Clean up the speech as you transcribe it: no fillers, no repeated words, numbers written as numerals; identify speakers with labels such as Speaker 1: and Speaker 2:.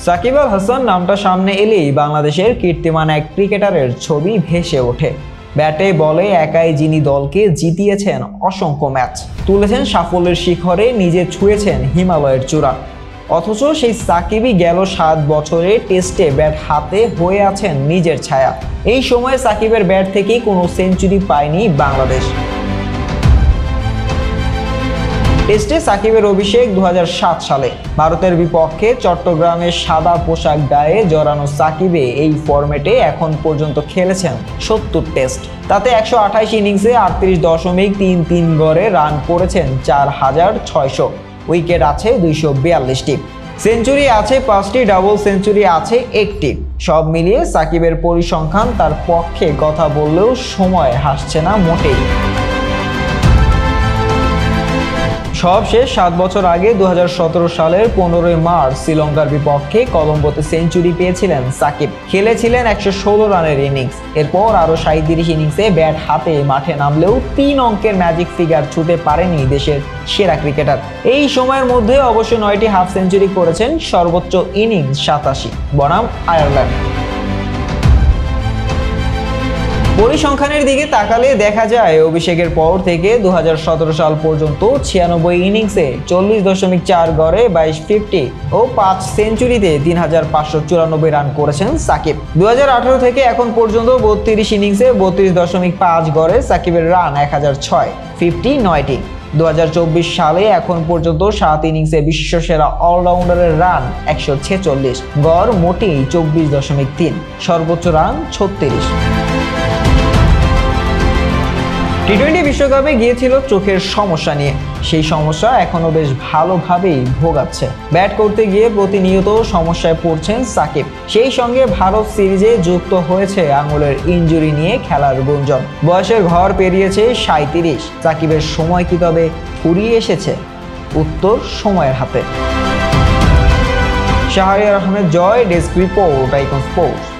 Speaker 1: সাকিব আল হাসান নামটা সামনে এলেই বাংলাদেশের কীর্তিমান এক ক্রিকেটারের ছবি ভেসে ওঠে। ব্যাটে বলে একাই যিনি দলকে জিতিয়েছেন অসংখ্য ম্যাচ, তুলেছেন সাফল্যের শিখরে, নিজে ছুঁয়েছেন হিমালয়ের চূড়া। অথচ সেই সাকিবই গেল 7 বছরে টেস্টে ব্যাট হাতে হয়ে আছেন নিজের ছায়া। এই সময়ে সাকিবের ব্যাট থেকেই কোনো সেঞ্চুরি পায়নি বাংলাদেশ। টেস্টে সাকিবের অভিষেক 2007 সালে ভারতের বিপক্ষে চট্টগ্রামের সাদা পোশাক গায়ে জড়ানো সাকিবে এই ফরম্যাটে এখন পর্যন্ত খেলেছেন 70 টেস্ট। তাতে 128 ইনিংসে 38.33 গড়ে রান করেছেন 4600, উইকেট আছে 242টি, সেঞ্চুরি আছে 5টি, ডাবল সেঞ্চুরি আছে 1টি। সব মিলিয়ে সাকিবের পরিসংখ্যান তার পক্ষে কথা বললেও সময় হাসছে না মোটেই। সব শেষ 7 বছর আগে 2017 সালের 15 মার্চ শ্রীলঙ্কার বিপক্ষে কলম্বোতে সেঞ্চুরি পেয়েছিলেন সাকিব। খেলেছিলেন 116 রানের ইনিংস। এরপর আরও 37 ইনিংসে ব্যাট হাতে মাঠে নামলেও 3 অঙ্কের ম্যাজিক ফিগার ছুঁতে পারেনি দেশের সেরা ক্রিকেটার। এই সময়ের মধ্যে অবশ্য 9টি হাফ সেঞ্চুরি করেছেন, সর্বোচ্চ ইনিংস 87 বনাম আয়ারল্যান্ড। পরিসংখ্যানের দিকে তাকালে দেখা যায় অভিষেকের পর থেকে 2017 সাল পর্যন্ত 96 ইনিংসে 40.4 গড়ে 2250 ও 5 সেঞ্চুরিতে 3594 রান করেছেন সাকিব। 2018 থেকে এখন পর্যন্ত 32 ইনিংসে 32.5 গড়ে সাকিবের রান 1006, 59টি। 2024 সালে এখন পর্যন্ত 7 ইনিংসে বিশ্বসেরা অলরাউন্ডারের রান 146, গড় মোটেই 24.3, সর্বোচ্চ রান 36। টি-20 বিশ্বকাপে গিয়েছিল চোখের সমস্যা নিয়ে, সেই সমস্যা এখনো বেশ ভালোভাবেই ভোগাচ্ছে। ব্যাট করতে গিয়ে প্রতিনিয়ত সমস্যায় পড়ছেন সাকিব। সেই সঙ্গে ভারত সিরিজে যুক্ত হয়েছে আঙুলের ইনজুরি নিয়ে খেলার গুঞ্জন। বয়সের ঘর পেরিয়েছে 37, সাকিবের সময় কি তবে ফুরিয়ে এসেছে? উত্তর সময়ের হাতে। শাহরিয়ার আহমেদ জয়, ডেস্ক রিপোর্ট, আইকন স্পোর্টস।